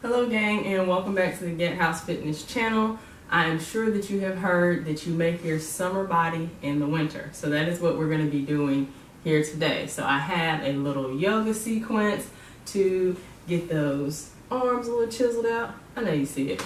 Hello gang, and welcome back to the GatHouse Fitness channel. I am sure that you have heard that you make your summer body in the winter. So that is what we're going to be doing here today. So I have a little yoga sequence to get those arms a little chiseled out. I know you see it.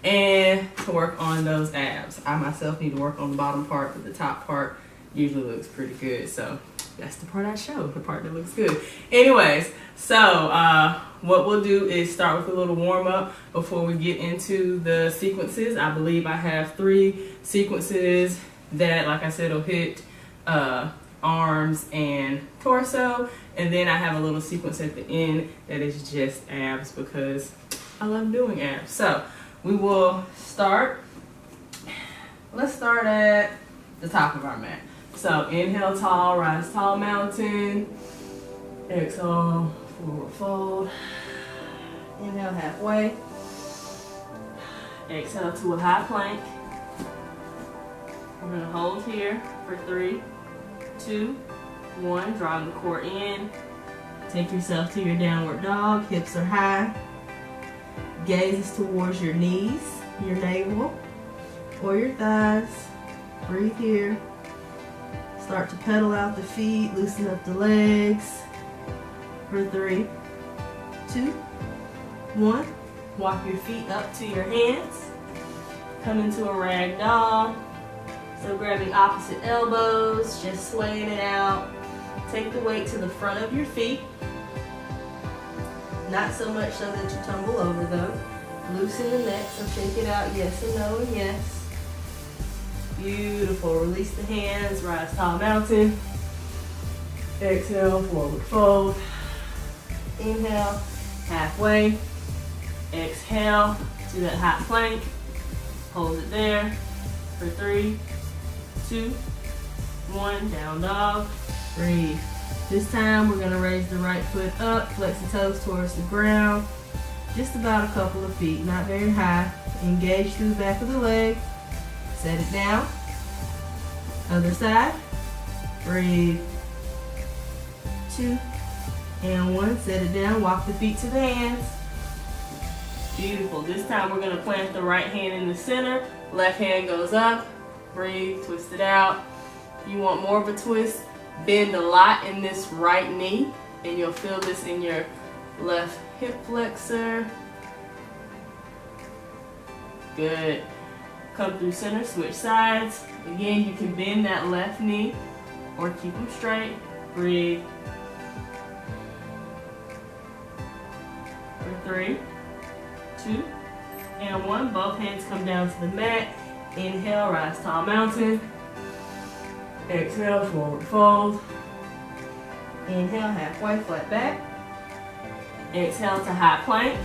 And to work on those abs. I myself need to work on the bottom part, but the top part usually looks pretty good. So that's the part I show, the part that looks good. Anyways, so what we'll do is start with a little warm up before we get into the sequences. I believe I have 3 sequences that, like I said, will hit arms and torso. And then I have a little sequence at the end that is just abs because I love doing abs. So we will start. Let's start at the top of our mat. So inhale tall, rise tall mountain. Exhale, forward fold. Inhale halfway. Exhale to a high plank. We're gonna hold here for 3, 2, 1. Draw the core in. Take yourself to your downward dog. Hips are high. Gaze towards your knees, your navel, or your thighs. Breathe here. Start to pedal out the feet, loosen up the legs. For 3, 2, 1. Walk your feet up to your hands. Come into a rag doll. So grabbing opposite elbows, just swaying it out. Take the weight to the front of your feet. Not so much so that you tumble over though. Loosen the neck, so shake it out, yes and no and yes. Beautiful. Release the hands, rise tall mountain. Exhale, forward fold. Inhale, halfway. Exhale to that hot plank. Hold it there for 3, 2, 1. Down dog. Breathe. This time we're going to raise the right foot up, flex the toes towards the ground. Just about a couple of feet, not very high. Engage through the back of the leg. Set it down. Other side. Breathe. 2 and 1. Set it down. Walk the feet to the hands. Beautiful. This time we're going to plant the right hand in the center. Left hand goes up. Breathe. Twist it out. If you want more of a twist, bend a lot in this right knee. And you'll feel this in your left hip flexor. Good. Come through center, switch sides. Again, you can bend that left knee or keep them straight. Breathe. For 3, 2, and 1. Both hands come down to the mat. Inhale, rise tall mountain. Exhale, forward fold. Inhale, halfway, flat back. Exhale to high plank.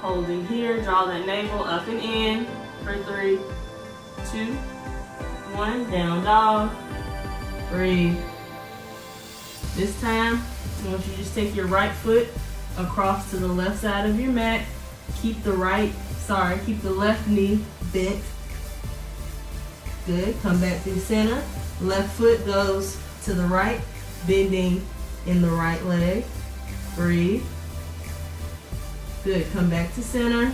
Holding here, draw that navel up and in. For 3, 2, 1. Down dog. Breathe. This time, I want you to just take your right foot across to the left side of your mat. Keep the left knee bent. Good. Come back through center. Left foot goes to the right, bending in the right leg. Breathe. Good. Come back to center.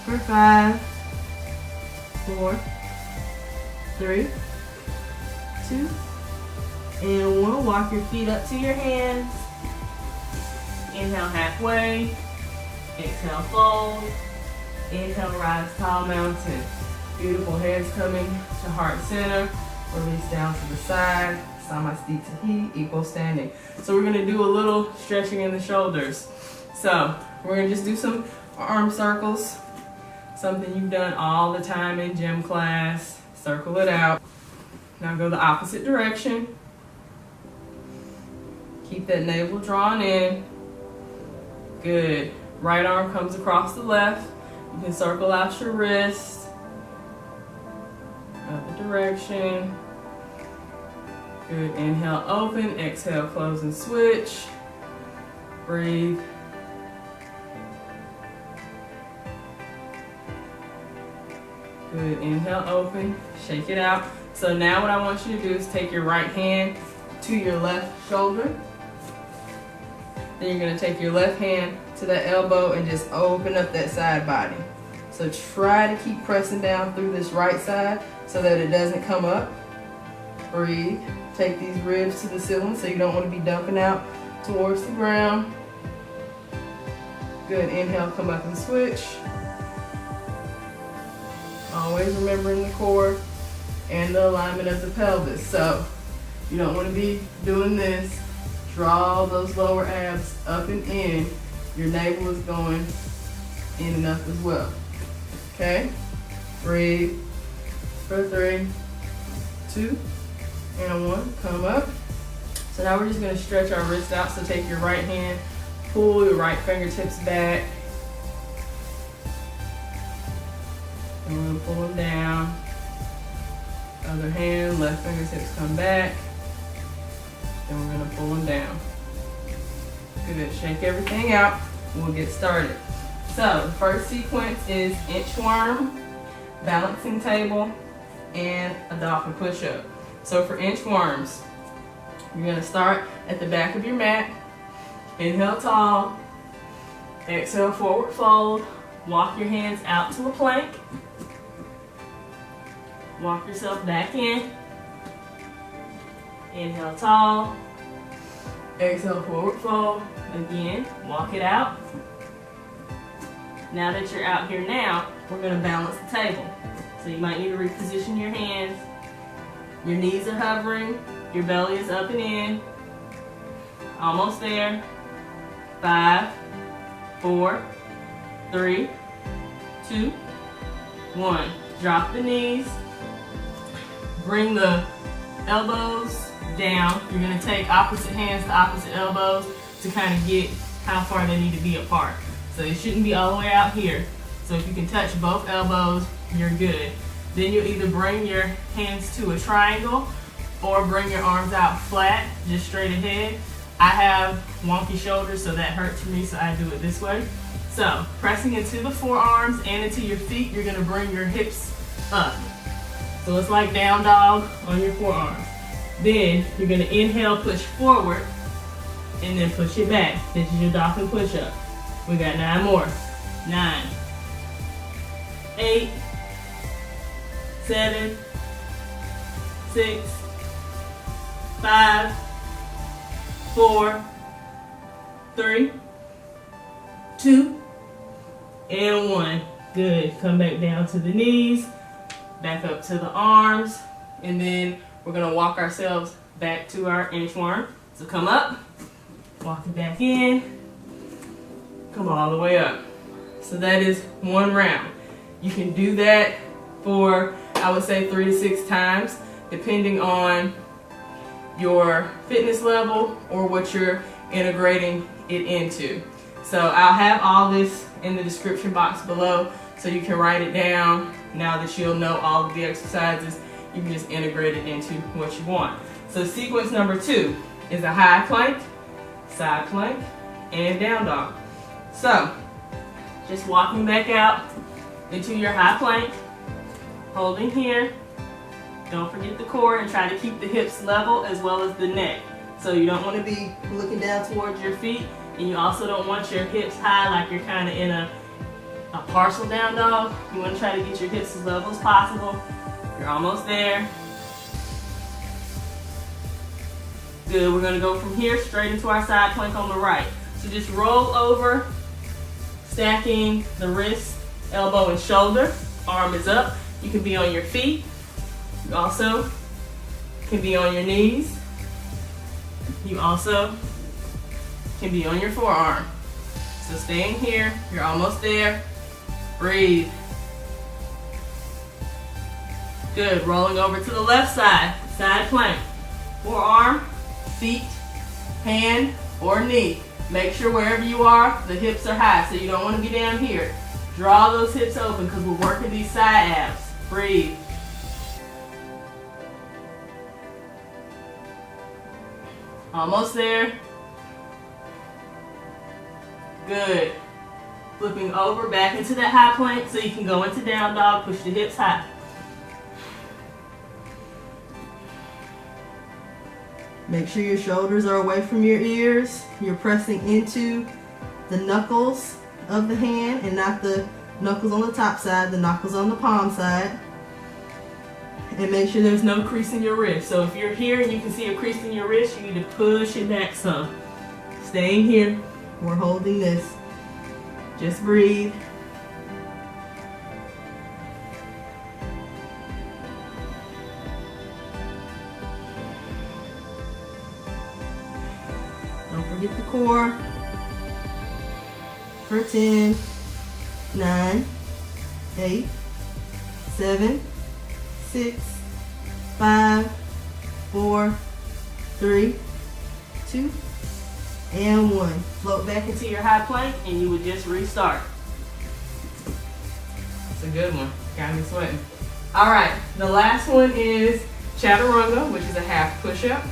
For 5, 4, 3, 2, and 1. Walk your feet up to your hands. Inhale halfway. Exhale fold. Inhale rise tall mountain. Beautiful. Hands coming to heart center. Release down to the side. Samasthiti He, equal standing. So we're going to do a little stretching in the shoulders. So we're going to just do some arm circles. Something you've done all the time in gym class. Circle it out. Now go the opposite direction. Keep that navel drawn in. Good. Right arm comes across the left. You can circle out your wrist. Other direction. Good. Inhale, open. Exhale, close and switch. Breathe. Good. Inhale, open. Shake it out. So now what I want you to do is take your right hand to your left shoulder. Then you're gonna take your left hand to that elbow and just open up that side body. So try to keep pressing down through this right side so that it doesn't come up. Breathe. Take these ribs to the ceiling so you don't want to be dumping out towards the ground. Good, inhale, come up and switch. Always remembering the core and the alignment of the pelvis. So you don't want to be doing this. Draw those lower abs up and in. Your navel is going in and up as well. Okay? Breathe for 3, 2, and 1. Come up. So now we're just going to stretch our wrist out. So take your right hand, pull your right fingertips back. And we're going to pull them down. Other hand, left fingertips come back. And we're going to pull them down. Good. Shake everything out. We'll get started. So the first sequence is inchworm, balancing table, and a dolphin push up. So for inchworms, you're going to start at the back of your mat. Inhale tall. Exhale forward fold. Walk your hands out to a plank. Walk yourself back in. Inhale tall. Exhale forward fold. Again, walk it out. Now that you're out here now, we're going to balance the table. So you might need to reposition your hands. Your knees are hovering. Your belly is up and in. Almost there. 5, 4, 3, 2, 1. Drop the knees. Bring the elbows down. You're going to take opposite hands to opposite elbows to kind of get how far they need to be apart. So it shouldn't be all the way out here. So if you can touch both elbows, you're good. Then you'll either bring your hands to a triangle or bring your arms out flat, just straight ahead. I have wonky shoulders, so that hurts for me, so I do it this way. So pressing into the forearms and into your feet, you're gonna bring your hips up. So it's like down dog on your forearms. Then you're gonna inhale, push forward, and then push it back. This is your dolphin push up. We got 9 more. 9, 8, 7, 6, 5, 4, 3, 2, and 1. Good. Come back down to the knees, back up to the arms, and then we're going to walk ourselves back to our inchworm. So come up, walk it back in, come all the way up. So that is 1 round. You can do that for, I would say, 3 to 6 times, depending on your fitness level or what you're integrating it into. So I'll have all this in the description box below so you can write it down. Now that you'll know all of the exercises, you can just integrate it into what you want. So sequence number 2 is a high plank, side plank, and down dog. So just walking back out into your high plank, holding here. Don't forget the core and try to keep the hips level as well as the neck. So you don't want to be looking down towards your feet, and you also don't want your hips high like you're kind of in a partial down dog. You want to try to get your hips as level as possible. You're almost there. Good, we're going to go from here straight into our side plank on the right. So just roll over, stacking the wrist, elbow, and shoulder. Arm is up. You can be on your feet. You also can be on your knees. You also can be on your forearm. So staying here, you're almost there. Breathe. Good, rolling over to the left side, side plank. Forearm, feet, hand, or knee. Make sure wherever you are, the hips are high, so you don't want to be down here. Draw those hips open because we're working these side abs. Breathe. Almost there. Good. Flipping over back into that high plank so you can go into down dog. Push the hips high. Make sure your shoulders are away from your ears. You're pressing into the knuckles of the hand and not the knuckles on the top side, the knuckles on the palm side. And make sure there's no crease in your wrist. So if you're here and you can see a crease in your wrist, you need to push it back some. Staying here. We're holding this. Just breathe. Don't forget the core. For 10, 9, 8, 7, 6, 5, 4, 3, 2, and 1. Float back into your high plank and you would just restart. It's a good one. Got me sweating. All right, the last one is Chaturanga, which is a half push-up,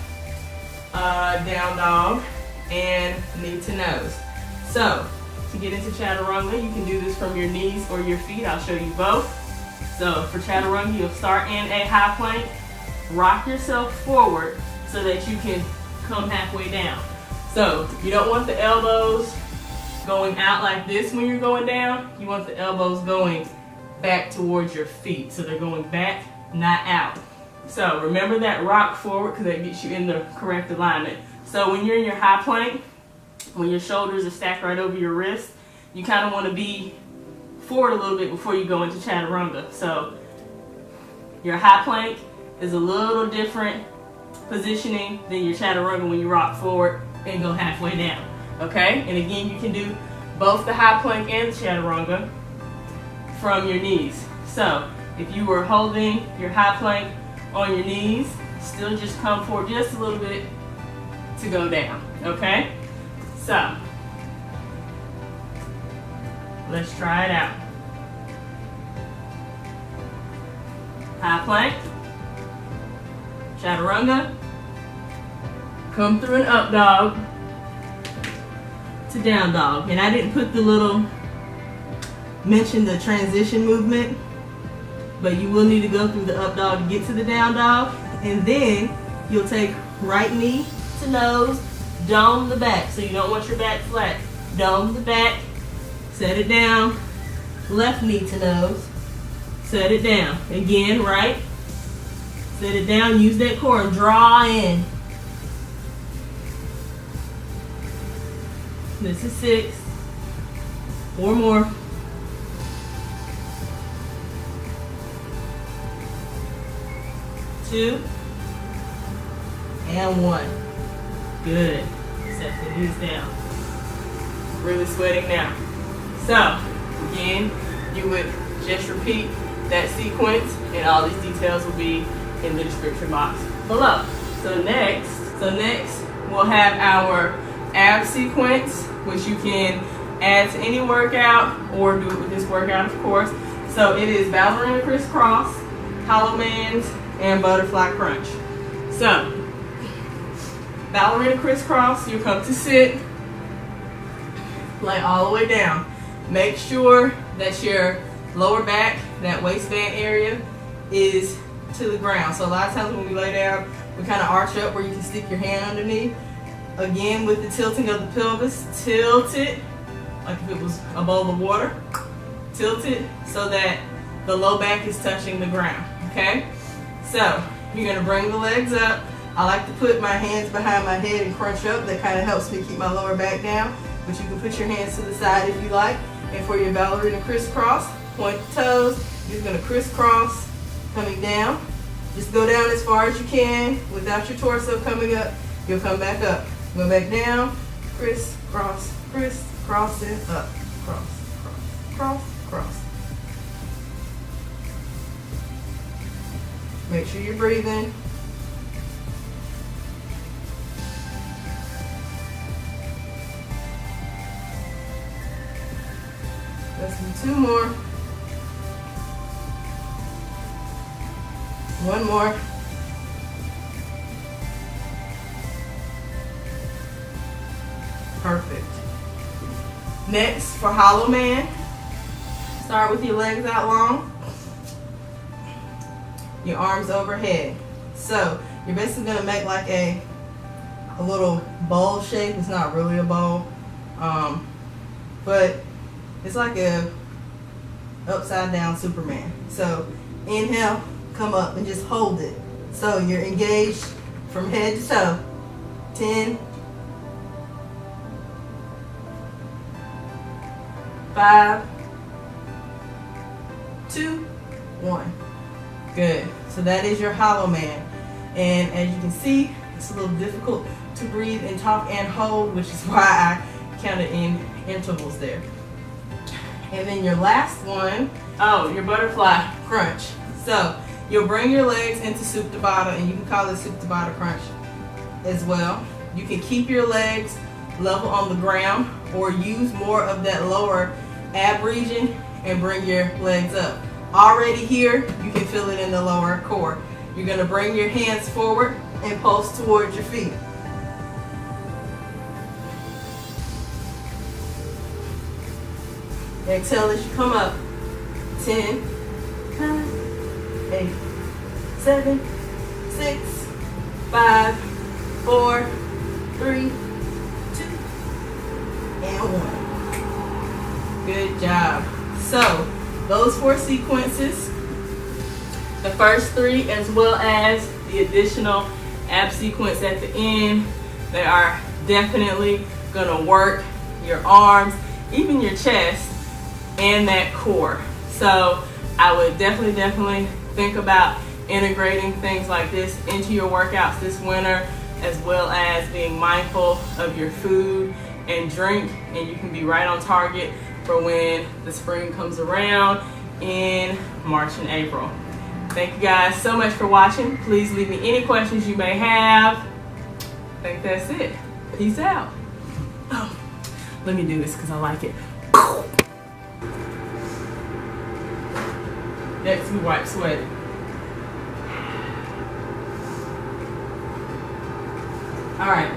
down dog, and knee to nose. So to get into Chaturanga, you can do this from your knees or your feet. I'll show you both. So for Chaturanga, you'll start in a high plank, rock yourself forward so that you can come halfway down. So you don't want the elbows going out like this when you're going down. You want the elbows going back towards your feet. So they're going back, not out. So remember that rock forward because that gets you in the correct alignment. So when you're in your high plank, when your shoulders are stacked right over your wrist, you kind of want to be forward a little bit before you go into Chaturanga. So your high plank is a little different positioning than your Chaturanga when you rock forward and go halfway down. Okay? And again, you can do both the high plank and the Chaturanga from your knees. So if you were holding your high plank on your knees, still just come forward just a little bit to go down. Okay? So let's try it out. High plank, Chaturanga, come through an up dog to down dog. And I didn't put the little, mention the transition movement, but you will need to go through the up dog to get to the down dog. And then you'll take right knee to nose, dome the back. So you don't want your back flat. Dome the back, set it down, left knee to nose, set it down. Again, right, set it down, use that core and draw in. This is 6, 4 more. 2, and 1. Good. Set the knees down. Really sweating now. So, again, you would just repeat that sequence and all these details will be in the description box below. So next we'll have our ab sequence, which you can add to any workout or do it with this workout, of course. So it is ballerina crisscross, hollow man's, and butterfly crunch. So ballerina crisscross, you come to sit, lay all the way down. Make sure that your lower back, that waistband area, is to the ground. So a lot of times when we lay down, we kind of arch up where you can stick your hand underneath. Again, with the tilting of the pelvis, tilt it like if it was a bowl of water. Tilt it so that the low back is touching the ground, okay? So you're gonna bring the legs up. I like to put my hands behind my head and crunch up. That kind of helps me keep my lower back down, but you can put your hands to the side if you like. And for your ballerina crisscross, point the toes. You're gonna crisscross, coming down. Just go down as far as you can without your torso coming up. You'll come back up. Go back down, crisscross, crisscross, and up. Cross, cross, cross, cross. Make sure you're breathing. Let's do 2 more. 1 more. Perfect. Next, for hollow man, start with your legs out long, your arms overhead. So you're basically going to make like a a little bowl shape. It's not really a bowl, but it's like a upside down Superman. So inhale, come up and just hold it. So you're engaged from head to toe. 10, 5, 2, 1. Good. So that is your hollow man. And as you can see, it's a little difficult to breathe and talk and hold, which is why I counted in intervals there. And then your last one, oh, your butterfly crunch. So you'll bring your legs into Supta Baddha, and you can call it Supta Baddha crunch as well. You can keep your legs level on the ground or use more of that lower ab region and bring your legs up. Already here, you can feel it in the lower core. You're going to bring your hands forward and pulse towards your feet. Exhale as you come up. 10, 9, 8, 7, 6, 5, 4, 3, 2, and 1. Good job. So, those 4 sequences, the first 3 as well as the additional ab sequence at the end, they are definitely going to work your arms, even your chest, and that core. So I would definitely think about integrating things like this into your workouts this winter, as well as being mindful of your food and drink, and you can be right on target for when the spring comes around in March and April. Thank you guys so much for watching. Please leave me any questions you may have. I think that's it. Peace out. Oh, let me do this because I like it. Next, we wipe sweat. All right.